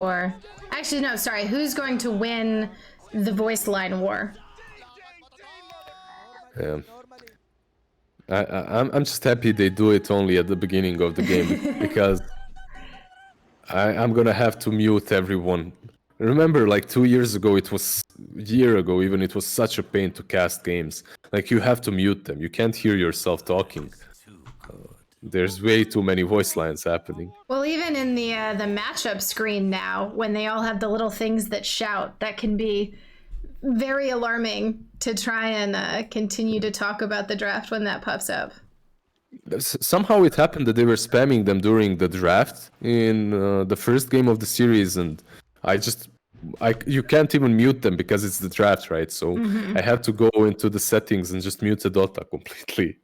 Or actually, no, sorry. Who's going to win the voice line war? I'm just happy they do it only at the beginning of the game because I'm gonna have to mute everyone. Remember, like 2 years ago, it was a year ago even, it was such a pain to cast games. Like you have to mute them. You can't hear yourself talking. There's way too many voice lines happening. Well, even in the matchup screen now, when they all have the little things that shout, that can be very alarming to try and continue to talk about the draft when that pops up. Somehow it happened that they were spamming them during the draft in the first game of the series, and you can't even mute them because it's the draft, right? So I have to go into the settings and just mute the Dota completely.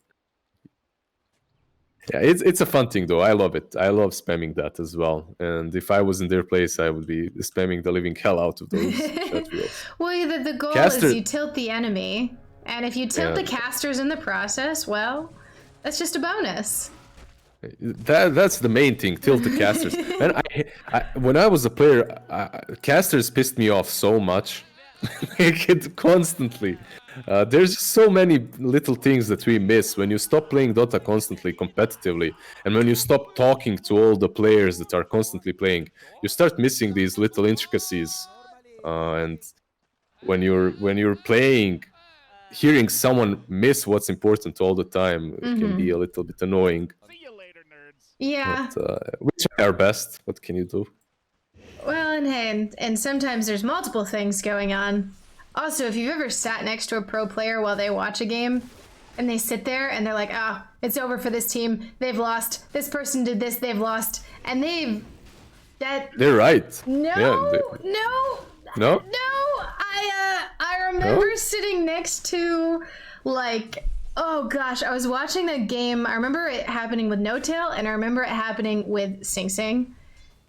Yeah, it's a fun thing though. I love it. I love spamming that as well. And if I was in their place, I would be spamming the living hell out of those chat wheels. Well, the goal is you tilt the enemy, and if you tilt the casters in the process, well, that's just a bonus. That's the main thing, tilt the casters. And when I was a player, casters pissed me off so much. Like it constantly. There's so many little things that we miss when you stop playing Dota constantly competitively, and when you stop talking to all the players that are constantly playing, you start missing these little intricacies. And when you're playing, hearing someone miss what's important all the time can be a little bit annoying. See you later, nerds. Yeah. But, we try our best. What can you do? Well, and sometimes there's multiple things going on. Also, if you've ever sat next to a pro player while they watch a game, and they sit there and they're like, "Ah, it's over for this team. They've lost. This person did this. They've lost," and they're right. No, yeah, no. I remember sitting next to, like, oh gosh, I was watching that game. I remember it happening with No Tail, and I remember it happening with Sing Sing,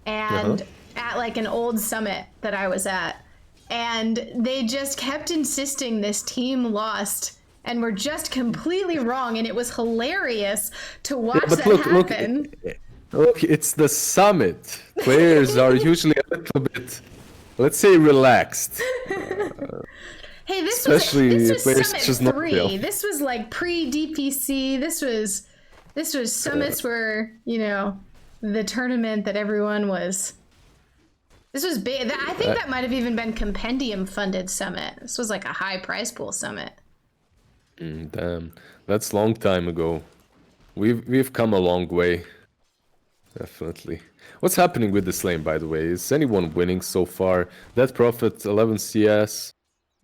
and at like an old summit that I was at, and they just kept insisting this team lost and were just completely wrong, and it was hilarious to watch happen. Look, it's the summit. Players are usually a little bit, let's say, relaxed. Hey, this especially was players Summit just 3. This was like pre-DPC. This was summits where, you know, the tournament that everyone was. This was big. I think that might have even been compendium funded summit. This was like a high prize pool summit. Damn, that's a long time ago. We've come a long way. Definitely. What's happening with this lane, by the way? Is anyone winning so far? That Prophet 11 CS,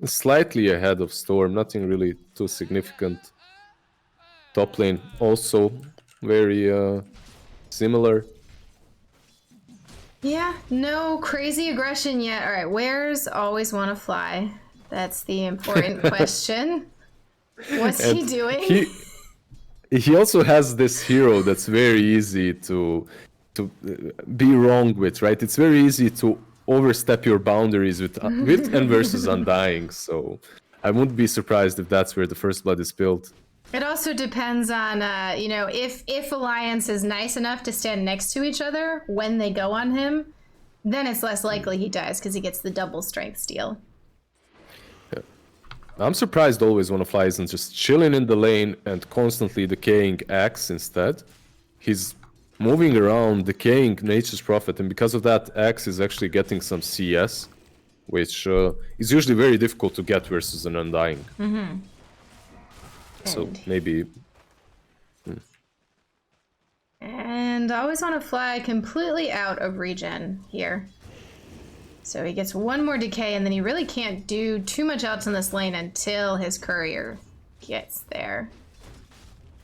slightly ahead of Storm. Nothing really too significant. Top lane also very similar. Yeah, no crazy aggression yet. All right, where's Always Wanna Fly? That's the important question. What's he doing? He also has this hero that's very easy to be wrong with, right? It's very easy to overstep your boundaries with and versus Undying. So I wouldn't be surprised if that's where the first blood is spilled. It also depends on, you know, if Alliance is nice enough to stand next to each other when they go on him, then it's less likely he dies because he gets the double strength steal. Yeah. I'm surprised Always Wanna Fly isn't just chilling in the lane and constantly decaying Axe instead. He's moving around, decaying Nature's Prophet, and because of that, Axe is actually getting some CS, which is usually very difficult to get versus an Undying. So maybe. And Always Wanna Fly completely out of regen here. So he gets one more decay, and then he really can't do too much else in this lane until his courier gets there.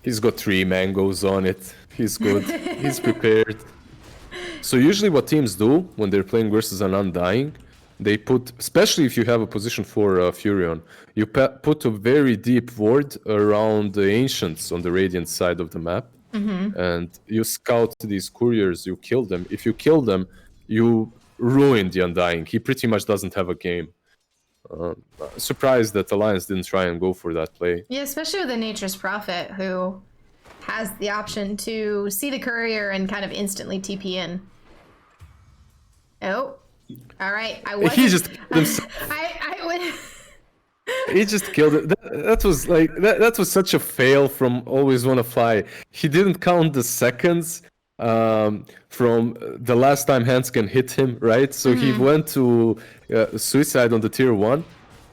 He's got 3 mangoes on it. He's good. He's prepared. So usually what teams do when they're playing versus an Undying, they put, especially if you have a position for Furion, you put a very deep ward around the Ancients on the Radiant side of the map. And you scout these couriers, you kill them. If you kill them, you ruin the Undying. He pretty much doesn't have a game. Surprised that Alliance didn't try and go for that play. Yeah, especially with the Nature's Prophet, who has the option to see the courier and kind of instantly TP in. Oh, All right, I wasn't. He just killed himself. I would. He just killed it. That was like that was such a fail from Always Wanna Fly. He didn't count the seconds from the last time Hansken hit him, right? So he went to suicide on the tier 1,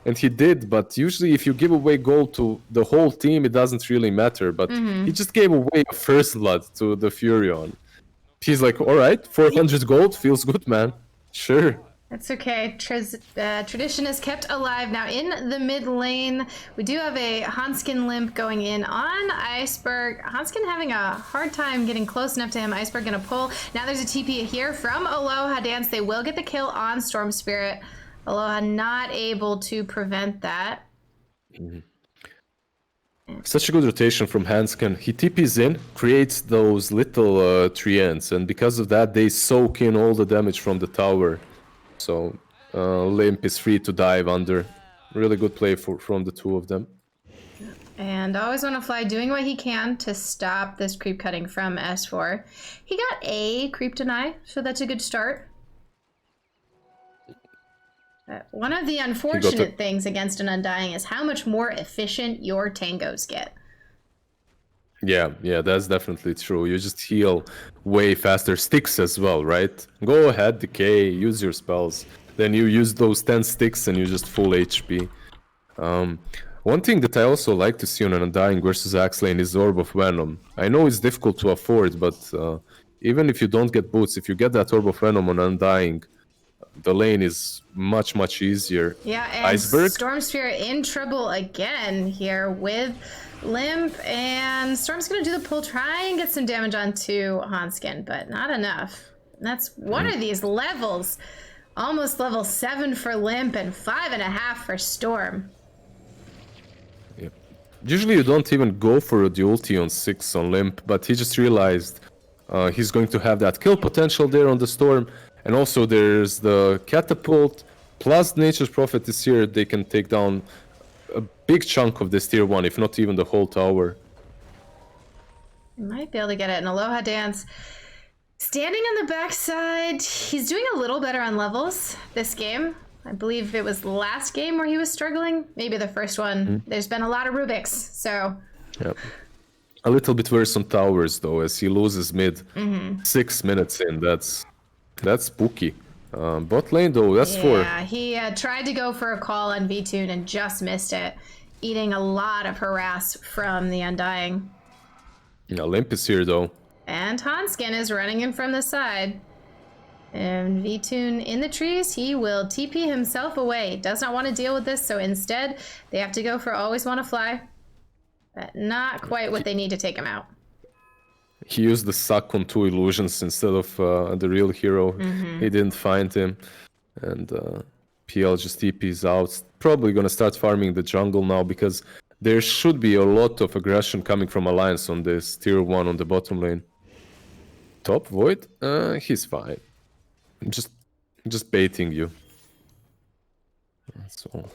and he did. But usually, if you give away gold to the whole team, it doesn't really matter. But he just gave away a first blood to the Furion. He's like, all right, 400 gold feels good, man. Sure. That's okay. Tradition is kept alive. Now in the mid lane, we do have a Hansken limp going in on Iceberg. Hansken having a hard time getting close enough to him. Iceberg gonna pull. Now there's a TP here from Aloha Dance. They will get the kill on Storm Spirit. Aloha not able to prevent that. Such a good rotation from Hansken. He TPs in, creates those little treants, and because of that, they soak in all the damage from the tower. So Limp is free to dive under. Really good play from the two of them. And Always Wanna Fly doing what he can to stop this creep cutting from S4. He got a creep deny, so that's a good start. One of the unfortunate things against an Undying is how much more efficient your tangos get. Yeah, that's definitely true. You just heal way faster. Sticks as well, right? Go ahead, decay, use your spells. Then you use those 10 sticks and you just full HP. One thing that I also like to see on an Undying versus Axe lane is Orb of Venom. I know it's difficult to afford, but even if you don't get boots, if you get that Orb of Venom on Undying, the lane is much easier. Yeah, and Iceberg? Storm Spirit in trouble again here with Limp, and Storm's gonna do the pull, try and get some damage onto Hansken, but not enough. And that's what are these levels? Almost level 7 for Limp and 5.5 for Storm. Yeah. Usually you don't even go for a ulti on 6 on Limp, but he just realized he's going to have that kill potential there on the Storm, and also there's the catapult plus Nature's Prophet is here. They can take down a big chunk of this tier 1, if not even the whole tower. Might be able to get it. And Aloha Dance standing on the backside. He's doing a little better on levels this game. I believe it was the last game where he was struggling. Maybe the first one. There's been a lot of Rubik's, so... Yep. A little bit worse on towers, though, as he loses mid 6 minutes in. That's spooky. Bot lane, though, that's 4. Yeah, he tried to go for a call on VTune and just missed it, eating a lot of harass from the Undying. Yeah, Limp is here, though. And Hansken is running in from the side. And VTune in the trees, he will TP himself away. Does not want to deal with this, so instead, they have to go for Always Wanna Fly. But not quite what they need to take him out. He used the suck on 2 illusions instead of the real hero. He didn't find him. And PL just TP's out. Probably gonna start farming the jungle now because there should be a lot of aggression coming from Alliance on this tier 1 on the bottom lane. Top Void? He's fine. Just baiting you. That's all.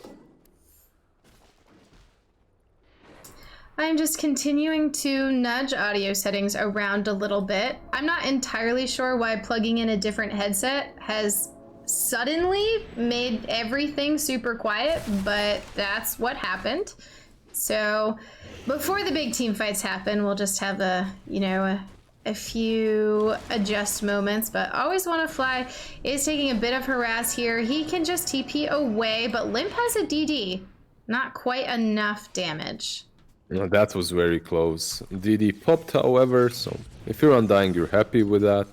I'm just continuing to nudge audio settings around a little bit. I'm not entirely sure why plugging in a different headset has suddenly made everything super quiet, but that's what happened. So before the big team fights happen, we'll just have a few adjust moments, but Always Wanna Fly is taking a bit of harass here. He can just TP away, but Limp has a DD. Not quite enough damage. That was very close. DD popped, however, so if you're Undying, you're happy with that.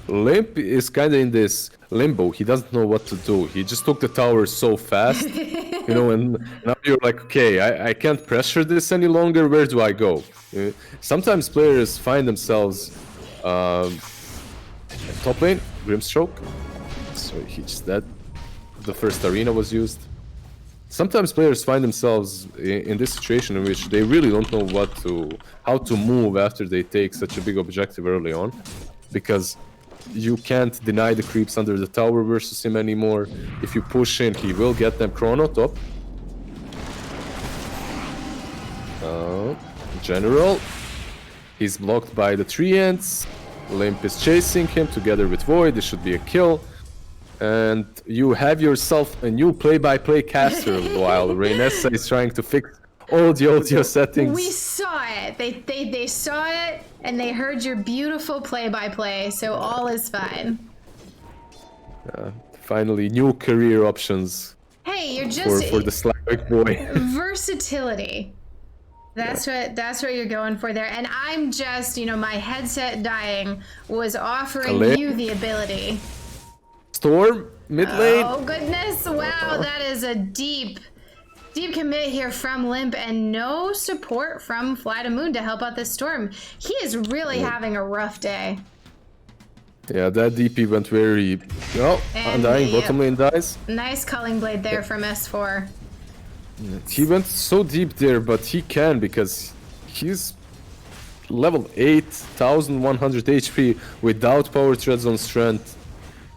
Limp is kind of in this limbo. He doesn't know what to do. He just took the tower so fast, and now you're like, okay, I can't pressure this any longer. Where do I go? Sometimes players find themselves top lane, Grimstroke. So he just dead. The first arena was used. Sometimes players find themselves in this situation in which they really don't know how to move after they take such a big objective early on, because you can't deny the creeps under the tower versus him anymore. If you push in, he will get them. Chrono top. General. He's blocked by the treants. Limp is chasing him together with Void. This should be a kill. And you have yourself a new play-by-play caster while Rainessa is trying to fix all the audio settings. We saw it. They saw it and they heard your beautiful play-by-play, so all is fine. Finally, new career options. Hey, you're just for the Slavic boy. versatility. That's what you're going for there. And I'm just, my headset dying was offering you the ability. Storm, mid lane. Oh goodness, wow, that is a deep commit here from Limp and no support from FlyToMoon to help out this Storm. He is really having a rough day. Yeah, that DP went very... Oh, Undying, bottom lane dies. Nice Culling Blade there from S4. He went so deep there, but he can because he's level 8, 1100 HP without power treads on strength.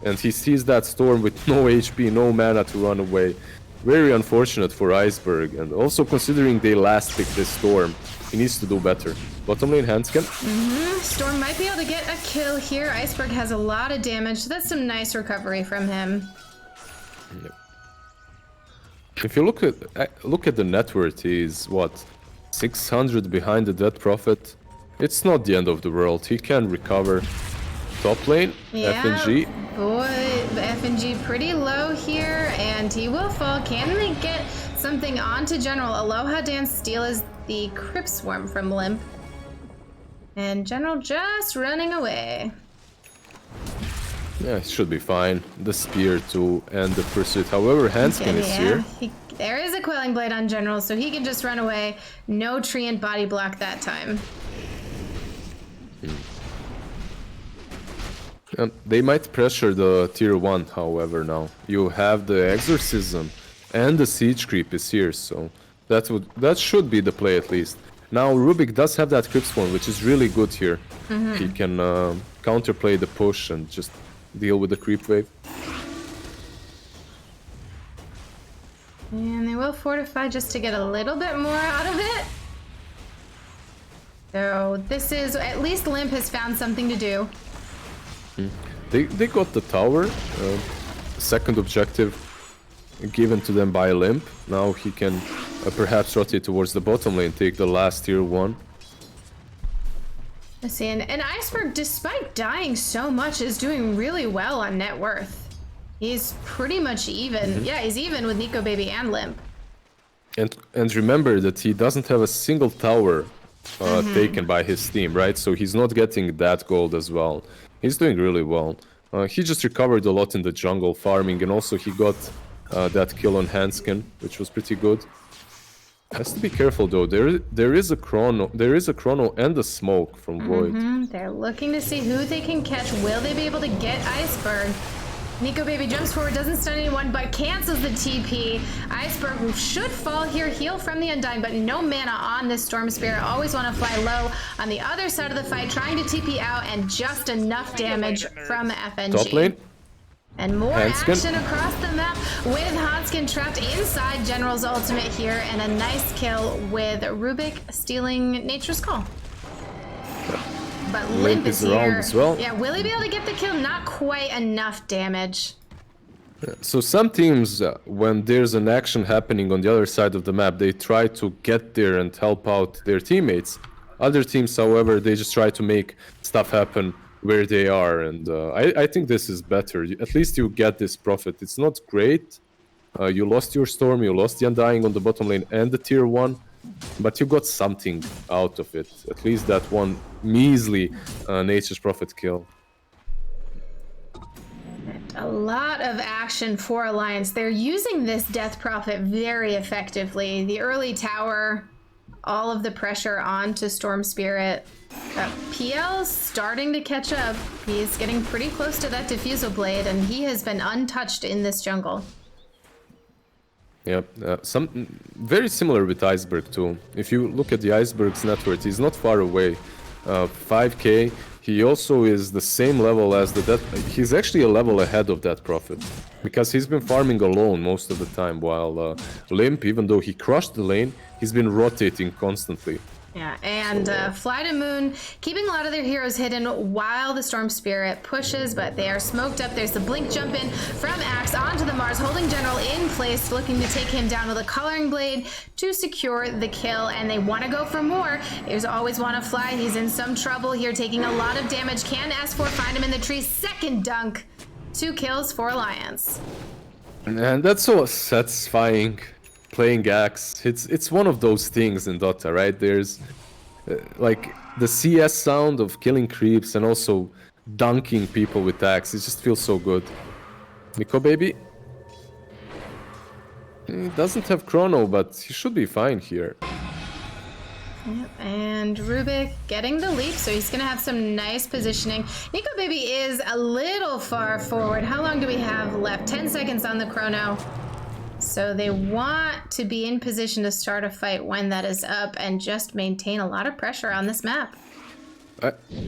And he sees that Storm with no HP, no mana to run away. Very unfortunate for Iceberg. And also considering they last picked this Storm, he needs to do better. Bottom lane Hanskin. Storm might be able to get a kill here. Iceberg has a lot of damage, so that's some nice recovery from him. Yep. If you look at the net worth, he's what, 600 behind the Dead Prophet. It's not the end of the world. He can recover. Top lane, FNG. Boy, FNG pretty low here, and he will fall. Can they get something onto General? Aloha Dance steals the Crypt Swarm from Limp. And General just running away. Yeah, it should be fine. The spear to end the pursuit. However, Hanskin is here. There is a Quelling Blade on General, so he can just run away. No tree and body block that time. They might pressure the tier 1, however, now. You have the Exorcism and the Siege Creep is here, so that should be the play at least. Now Rubik does have that Crypt Swarm, which is really good here. He can counterplay the push and just deal with the creep wave. And they will fortify just to get a little bit more out of it. So this is, at least Limp has found something to do. They got the tower, second objective given to them by Limp. Now he can perhaps rotate towards the bottom lane, take the last tier 1. Let's see, and Iceberg, despite dying so much, is doing really well on net worth. He's pretty much even. Yeah, he's even with Nico Baby and Limp. And remember that he doesn't have a single tower taken by his team, right? So he's not getting that gold as well. He's doing really well. He just recovered a lot in the jungle farming, and also he got that kill on Hanskin, which was pretty good. Has to be careful though. There is a chrono and a smoke from Void. They're looking to see who they can catch. Will they be able to get Iceberg? Nico Baby jumps forward, doesn't stun anyone, but cancels the TP. Iceberg should fall here, heal from the Undying, but no mana on this Storm Spirit. Always want to fly low on the other side of the fight, trying to TP out, and just enough damage from FNG. Top lane. And more action across the map with Hanskin trapped inside General's ultimate here, and a nice kill with Rubik stealing Nature's Call. But Limp is around here. as well. Yeah, will he be able to get the kill? Not quite enough damage. So some teams, when there's an action happening on the other side of the map, they try to get there and help out their teammates. Other teams, however, they just try to make stuff happen where they are, and I think this is better. At least you get this profit. It's not great. You lost your Storm, you lost the Undying on the bottom lane and the tier 1, but you got something out of it. At least that one measly Nature's Prophet kill. A lot of action for Alliance. They're using this Death Prophet very effectively. The early tower, all of the pressure onto Storm Spirit. PL's starting to catch up. He's getting pretty close to that Diffusal Blade, and he has been untouched in this jungle. Yeah, very similar with Iceberg too. If you look at the Iceberg's net worth, he's not far away. 5k. He also is the same level as the he's actually a level ahead of that Prophet, because he's been farming alone most of the time, while Limp, even though he crushed the lane, he's been rotating constantly. Yeah, and FlyToMoon keeping a lot of their heroes hidden while the Storm Spirit pushes, but they are smoked up. There's the blink jump in from Axe onto the Mars, holding General in place, looking to take him down with a Coloring Blade to secure the kill, and they want to go for more. There's always want to fly. He's in some trouble here, taking a lot of damage. Can S4 find him in the tree? Second dunk. 2 kills for Alliance. And that's so satisfying. Playing Axe, it's one of those things in Dota, right? There's like the CS sound of killing creeps and also dunking people with Axe. It just feels so good. Nico baby, he doesn't have Chrono, but he should be fine here. Yep, and Rubik getting the leap, so he's gonna have some nice positioning. Nico baby is a little far forward. How long do we have left? 10 seconds on the chrono. So they want to be in position to start a fight when that is up and just maintain a lot of pressure on this map.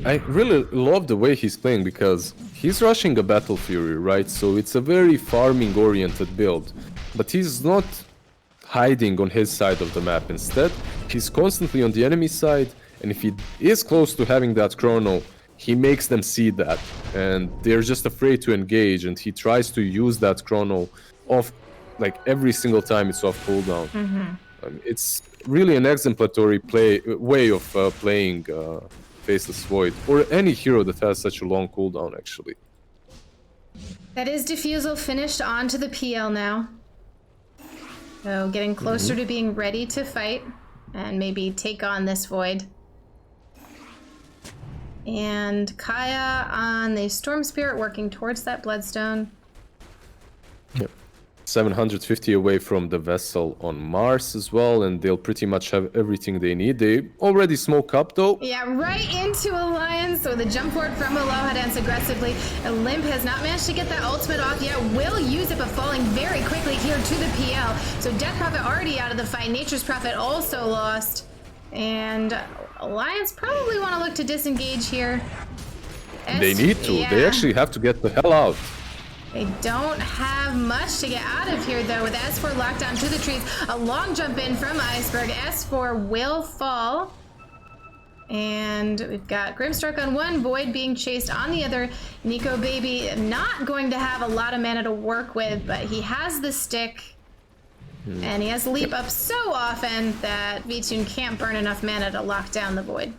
I really love the way he's playing because he's rushing a Battle Fury, right? So it's a very farming oriented build. But he's not hiding on his side of the map. Instead, he's constantly on the enemy side, and if he is close to having that chrono, he makes them see that. And they're just afraid to engage, and he tries to use that chrono off like every single time it's off cooldown. It's really an exemplary way of playing Faceless Void, or any hero that has such a long cooldown, actually. That is Diffusal finished onto the PL now. So getting closer to being ready to fight and maybe take on this Void. And Kaya on the Storm Spirit working towards that Bloodstone. Yep. 750 away from the vessel on Mars as well, and they'll pretty much have everything they need. They already smoke up though. Yeah, right into Alliance. So the jump forward from Aloha dance aggressively. Limp has not managed to get that ultimate off yet. Will use it, but falling very quickly here to the PL. So Death Prophet already out of the fight. Nature's Prophet also lost. And Alliance probably want to look to disengage here. They need to. Yeah. They actually have to get the hell out. They don't have much to get out of here, though, with S4 locked down to the trees. A long jump in from Iceberg. S4 will fall. And we've got Grimstroke on one, Void being chased on the other. Nico Baby not going to have a lot of mana to work with, but he has the stick. And he has leap up so often that VTune can't burn enough mana to lock down the Void.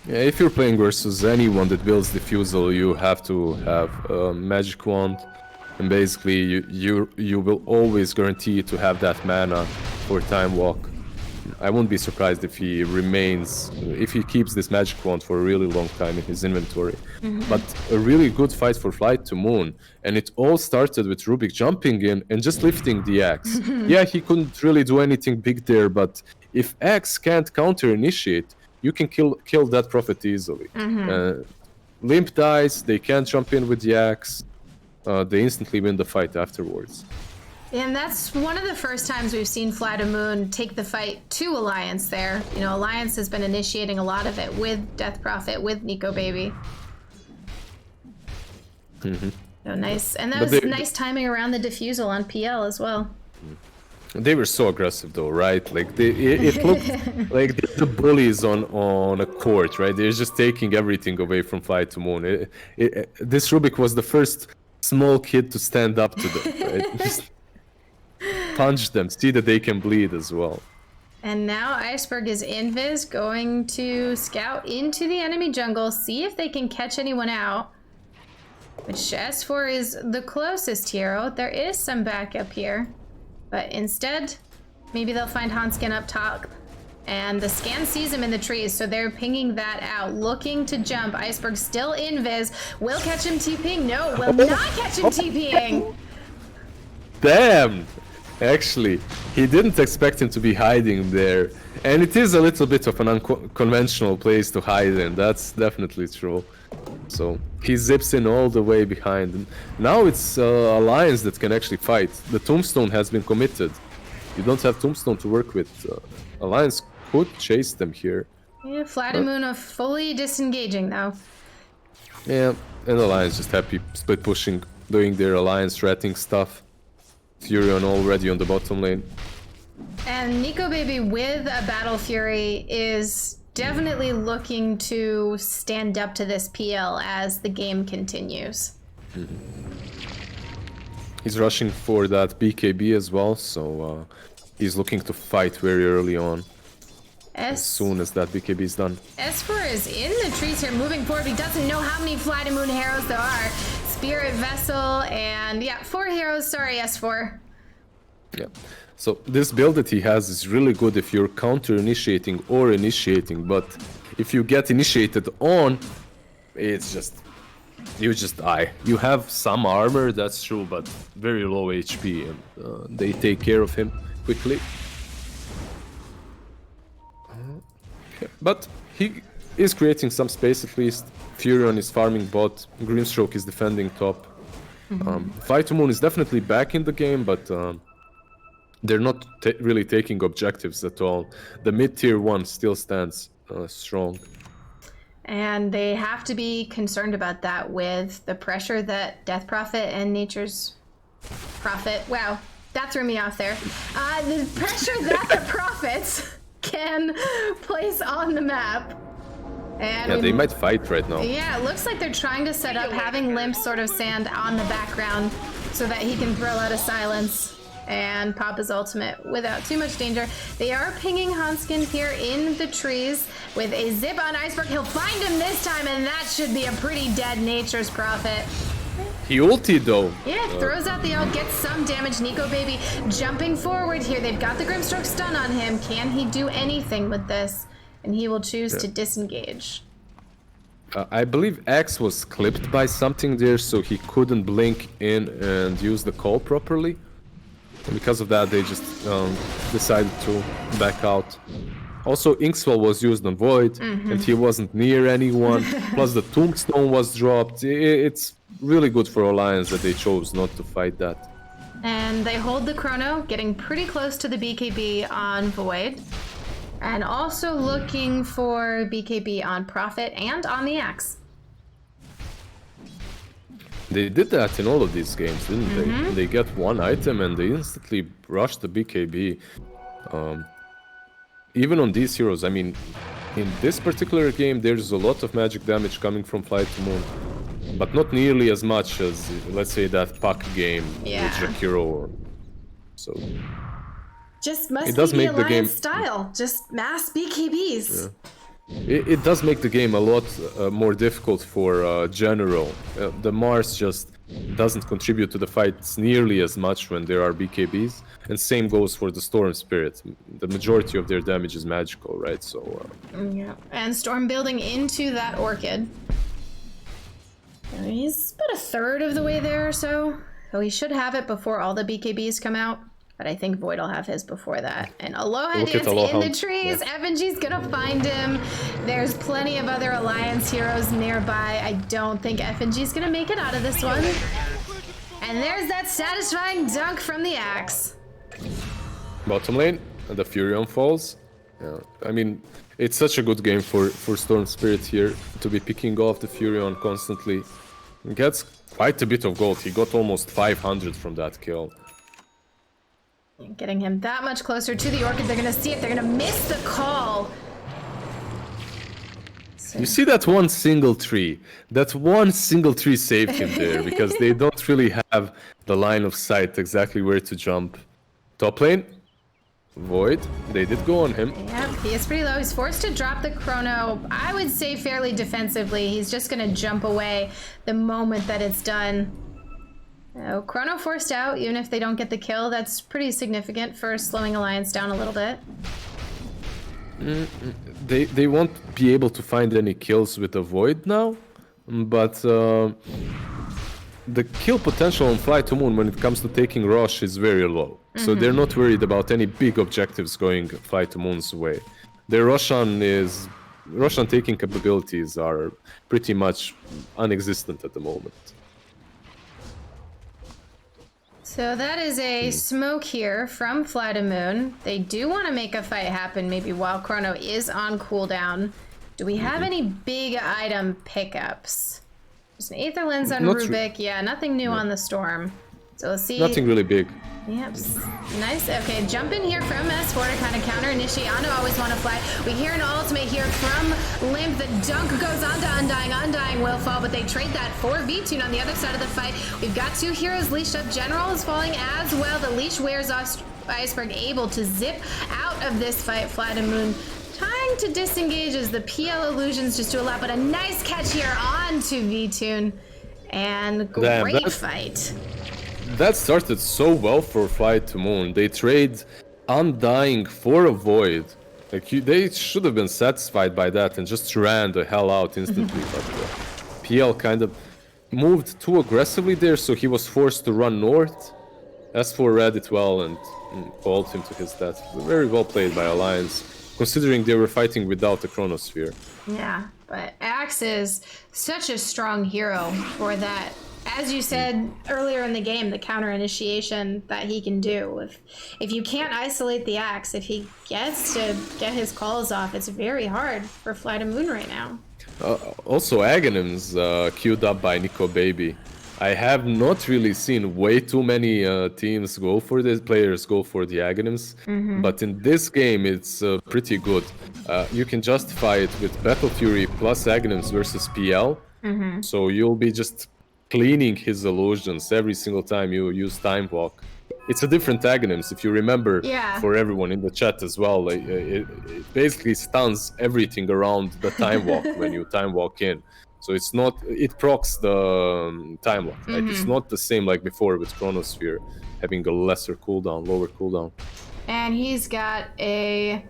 Yeah, if you're playing versus anyone that builds Diffusal, you have to have a Magic Wand, and basically you will always guarantee to have that mana for Time Walk. I wouldn't be surprised if he keeps this Magic Wand for a really long time in his inventory. But a really good fight for FlyToMoon, and it all started with Rubik jumping in and just lifting the Axe. Yeah, he couldn't really do anything big there, but if Axe can't counter-initiate, you can kill that Prophet easily. Limp dies, they can't jump in with the Axe, they instantly win the fight afterwards. And that's one of the first times we've seen FlyToMoon take the fight to Alliance there. You know, Alliance has been initiating a lot of it with Death Prophet, with Nico Baby. So nice. And that was nice timing around the Diffusal on PL as well. They were so aggressive though, right? Like it looked like the bullies on a court, right? They're just taking everything away from FlyToMoon. This Rubik was the first small kid to stand up to them, right? Just punch them, see that they can bleed as well. And now Iceberg is invis, going to scout into the enemy jungle, see if they can catch anyone out. Which S4 is the closest hero. There is some backup here. But instead, maybe they'll find Hanskin up top. And the scan sees him in the trees, so they're pinging that out, looking to jump. Iceberg still invis. Will catch him TPing? No, will not catch him TPing. Damn! Actually, he didn't expect him to be hiding there. And it is a little bit of an unconventional place to hide in, that's definitely true. So he zips in all the way behind. And now it's Alliance that can actually fight. The Tombstone has been committed. You don't have Tombstone to work with. Alliance could chase them here. Yeah, FlyToMoon fully disengaging though. Yeah, and Alliance just happy split pushing, doing their Alliance ratting stuff. Furion already on the bottom lane. And Nico Baby with a Battle Fury is definitely looking to stand up to this PL as the game continues. He's rushing for that BKB as well, so he's looking to fight very early on. As soon as that BKB is done. S4 is in the trees here, moving forward. He doesn't know how many FlyToMoon heroes there are. Spirit Vessel and 4 heroes. Sorry, S4. Yeah. So this build that he has is really good if you're counter-initiating or initiating, but if you get initiated on, it's just... you just die. You have some armor, that's true, but very low HP, and they take care of him quickly. But he is creating some space at least. Furion is farming bot, Grimstroke is defending top. FlyToMoon is definitely back in the game, but they're not really taking objectives at all. The mid-tier 1 still stands strong. And they have to be concerned about that with the pressure that Death Prophet and Nature's Prophet, wow, that threw me off there. The pressure that the Prophets can place on the map. And yeah, they might fight right now. Yeah, it looks like they're trying to set up having Limp sort of Sand on the background so that he can throw out a silence and pop his ultimate without too much danger. They are pinging Hanskin here in the trees with a zip on Iceberg. He'll find him this time, and that should be a pretty dead Nature's Prophet. He ulted though. Yeah, throws out the ult, gets some damage. Nico Baby jumping forward here. They've got the Grimstroke stun on him. Can he do anything with this? And he will choose to disengage. I believe X was clipped by something there, so he couldn't blink in and use the call properly. And because of that, they just decided to back out. Also, Inkswell was used on Void, and he wasn't near anyone. Plus, the Tombstone was dropped. It's really good for Alliance that they chose not to fight that. And they hold the Chrono, getting pretty close to the BKB on Void. And also looking for BKB on Prophet and on the Axe. They did that in all of these games, didn't they? They get one item and they instantly rush the BKB. Even on these heroes, I mean, in this particular game, there's a lot of magic damage coming from FlyToMoon, but not nearly as much as, let's say, that Puck game with Jakiro. So just must be the Alliance style, just mass BKBs. Yeah. It does make the game a lot more difficult for General. The Mars just doesn't contribute to the fights nearly as much when there are BKBs, and same goes for the Storm Spirit. The majority of their damage is magical, right? So yeah, and Storm building into that Orchid. And he's about a third of the way there or so. So he should have it before all the BKBs come out. But I think Void will have his before that. And Aloha Dance in the trees. Yeah. FNG's gonna find him. There's plenty of other Alliance heroes nearby. I don't think FNG's gonna make it out of this one. And there's that satisfying dunk from the Axe. Bottom lane, the Furion falls. Yeah, I mean, it's such a good game for Storm Spirit here to be picking off the Furion constantly. He gets quite a bit of gold. He got almost 500 from that kill. Getting him that much closer to the Orchid. They're gonna see it. They're gonna miss the call. So. You see that one single tree? That one single tree saved him there because they don't really have the line of sight exactly where to jump. Top lane, Void. They did go on him. Yeah, he is pretty low. He's forced to drop the Chrono. I would say fairly defensively. He's just gonna jump away the moment that it's done. Oh, Chrono forced out, even if they don't get the kill. That's pretty significant for slowing Alliance down a little bit. They won't be able to find any kills with the Void now, but the kill potential on FlyToMoon when it comes to taking Rosh is very low. So they're not worried about any big objectives going FlyToMoon's way. Their Roshan taking capabilities are pretty much non-existent at the moment. So that is a smoke here from FlyToMoon. They do want to make a fight happen maybe while Chrono is on cooldown. Do we have any big item pickups? There's an Aether Lens on Rubik. Yeah, nothing new on the Storm. So we'll see. Nothing really big. Yep, nice. Okay, jump in here from S4 to kind of counter initiate. Ando always want to fly. We hear an ultimate here from Limp. The dunk goes onto Undying. Undying will fall, but they trade that for VTune on the other side of the fight. We've got 2 heroes leashed up. General is falling as well. The leash wears off. Iceberg able to zip out of this fight. FlyToMoon trying to disengage as the PL illusions just do a lot, but a nice catch here onto VTune. And great fight. That started so well for FlyToMoon. They trade Undying for a Void. Like they should have been satisfied by that and just ran the hell out instantly. But PL kind of moved too aggressively there, so he was forced to run north. S4 read it well and called him to his death. Very well played by Alliance, considering they were fighting without the Chronosphere. Yeah, but Axe is such a strong hero for that. As you said earlier in the game, the counter initiation that he can do. If you can't isolate the Axe, if he gets to get his calls off, it's very hard for FlyToMoon right now. Also, Aghanims queued up by Nico Baby. I have not really seen way too many teams go for this, players go for the Aghanims, but in this game it's pretty good. You can justify it with Battle Fury plus Aghanims versus PL, so you'll be just cleaning his illusions every single time you use Time Walk. It's a different Aghanims, if you remember, for everyone in the chat as well. Like, it basically stuns everything around the Time Walk when you Time Walk in. So it's not, it procs the Time Walk, right? It's not the same like before with Chronosphere, having a lesser cooldown, lower cooldown. And he's got a...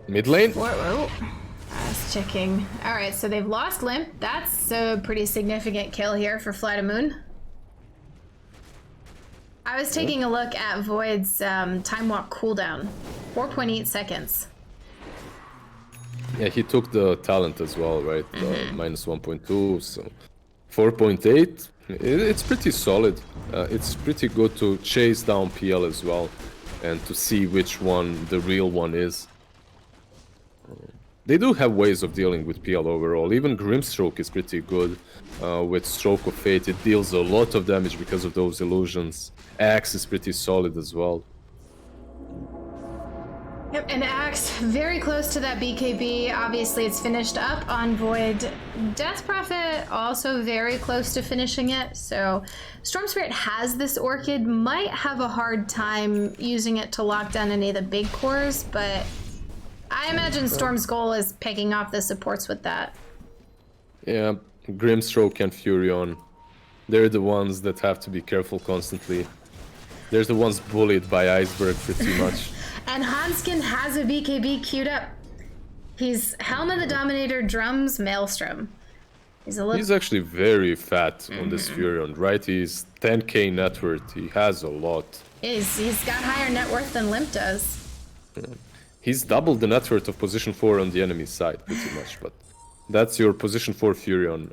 Mid lane? Whoa. I was checking. Alright, so they've lost Limp. That's a pretty significant kill here for FlyToMoon. I was taking a look at Void's Time Walk cooldown. 4.8 seconds. Yeah, he took the talent as well, right? Minus 1.2, so 4.8. It's pretty solid. It's pretty good to chase down PL as well, and to see which one the real one is. They do have ways of dealing with PL overall. Even Grimstroke is pretty good with Stroke of Fate. It deals a lot of damage because of those illusions. Axe is pretty solid as well. Yep, and Axe very close to that BKB. Obviously, it's finished up on Void. Death Prophet also very close to finishing it. So Storm Spirit has this Orchid, might have a hard time using it to lock down any of the big cores, but I imagine Storm's goal is picking off the supports with that. Yeah, Grimstroke and Furion. They're the ones that have to be careful constantly. They're the ones bullied by Iceberg pretty much. And Hanskin has a BKB queued up. He's Helm of the Dominator, drums, Maelstrom. He's actually very fat on this Furion, right? He's 10k net worth. He has a lot. He's got higher net worth than Limp does. Yeah. He's doubled the net worth of position 4 on the enemy side, pretty much. But that's your position 4 Furion.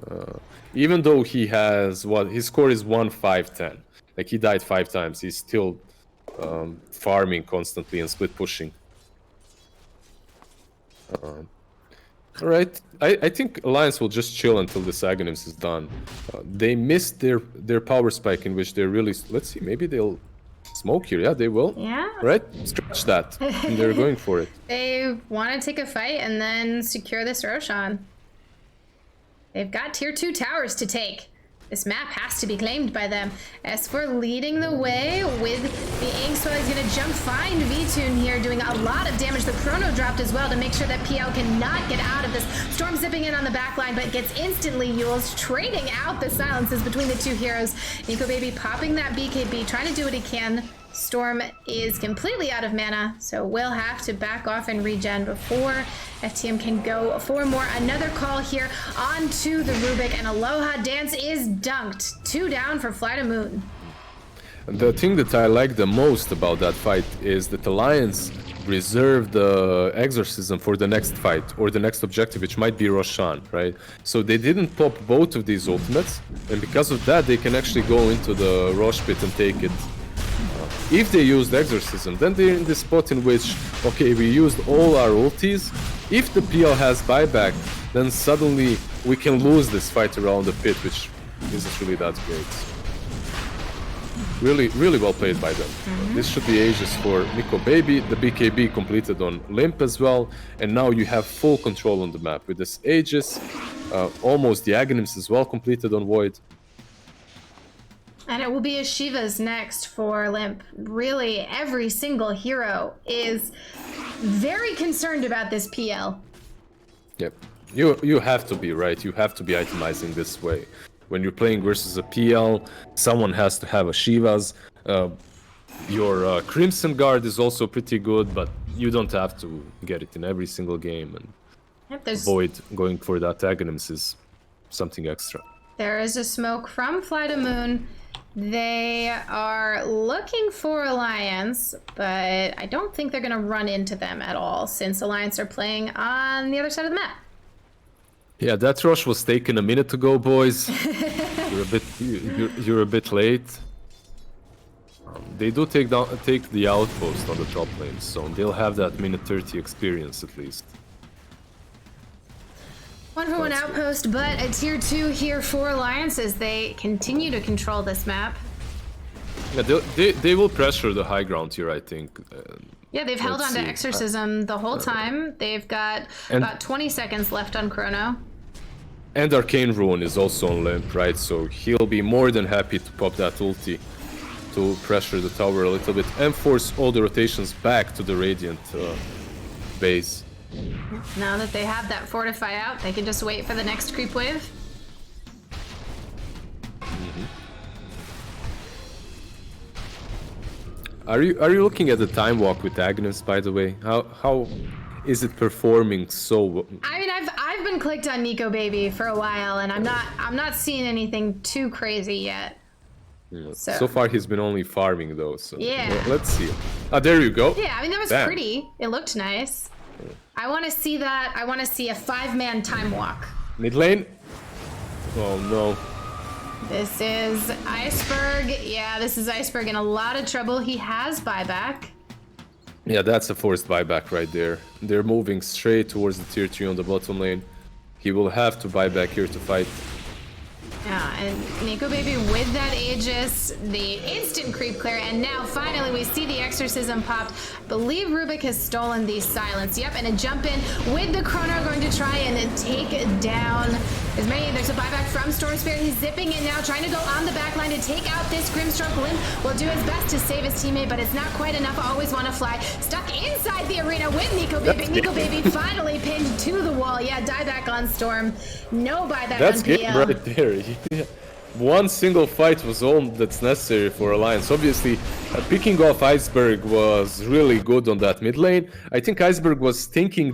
Even though he has, his score is 1-5-10. Like, he died 5 times. He's still farming constantly and split pushing. Alright, I think Alliance will just chill until this Aghanims is done. They missed their power spike in which they're really... Let's see, maybe they'll smoke here. Yeah, they will. Yeah. Right? Scratch that. And they're going for it. They want to take a fight and then secure this Roshan. They've got tier 2 towers to take. This map has to be claimed by them. S4 leading the way with the Inks. He's going to jump find VTune here, doing a lot of damage. The Chrono dropped as well to make sure that PL cannot get out of this. Storm zipping in on the back line, but gets instantly used, trading out the silences between the two heroes. Nico Baby popping that BKB, trying to do what he can. Storm is completely out of mana, so we'll have to back off and regen before FTM can go for more. Another call here onto the Rubik, and Aloha Dance is dunked. 2 down for FlyToMoon. The thing that I like the most about that fight is that Alliance reserved the Exorcism for the next fight, or the next objective, which might be Roshan, right? So they didn't pop both of these ultimates, and because of that, they can actually go into the Rosh Pit and take it. If they used Exorcism, then they're in this spot in which, okay, we used all our ultis. If the PL has buyback, then suddenly we can lose this fight around the pit, which isn't really that great. Really well played by them. This should be Aegis for Nico Baby. The BKB completed on Limp as well. And now you have full control on the map with this Aegis. Almost the Aghanims as well completed on Void. And it will be a Shiva's next for Limp. Really, every single hero is very concerned about this PL. Yep. You have to be, right? You have to be itemizing this way. When you're playing versus a PL, someone has to have a Shivas. Your Crimson Guard is also pretty good, but you don't have to get it in every single game. And avoid going for that Aghanims is something extra. There is a smoke from FlyToMoon. They are looking for Alliance, but I don't think they're going to run into them at all, since Alliance are playing on the other side of the map. Yeah, that rush was taken a minute ago, boys. You're a bit late. They do take the outpost on the top lane, so they'll have that minute 30 experience at least. 1-for-1 outpost, but a tier 2 here for Alliance as they continue to control this map. Yeah, they will pressure the high ground here, I think. Yeah, they've held on to Exorcism the whole time. They've got about 20 seconds left on Chrono. And Arcane Ruin is also on Limp, right? So he'll be more than happy to pop that ulti to pressure the tower a little bit and force all the rotations back to the Radiant base. Now that they have that Fortify out, they can just wait for the next creep wave. Are you looking at the time walk with Agnes, by the way? How is it performing so well? I mean, I've been clicked on Nico Baby for a while, and I'm not seeing anything too crazy yet. So far he's been only farming though, so yeah. Let's see. Ah, there you go. Yeah, I mean that was pretty. It looked nice. I want to see that. I want to see a 5-man time walk. Mid lane. Oh no. This is Iceberg. Yeah, this is Iceberg in a lot of trouble. He has buyback. Yeah, that's a forced buyback right there. They're moving straight towards the tier 3 on the bottom lane. He will have to buy back here to fight. Yeah, and Nico Baby with that Aegis, the instant creep clear, and now finally we see the Exorcism popped. I believe Rubik has stolen the silence. Yep, and a jump in with the Chrono going to try and take down as many. There's a buyback from Storm Spirit. He's zipping in now, trying to go on the back line to take out this Grimstroke. Limp will do his best to save his teammate, but it's not quite enough. Always want to fly. Stuck inside the arena with Nico Baby. Nico Baby finally pinned to the wall. Yeah, dieback on Storm. No buyback That's on PL. game right there. One single fight was all that's necessary for Alliance. Obviously, picking off Iceberg was really good on that mid lane. I think Iceberg was thinking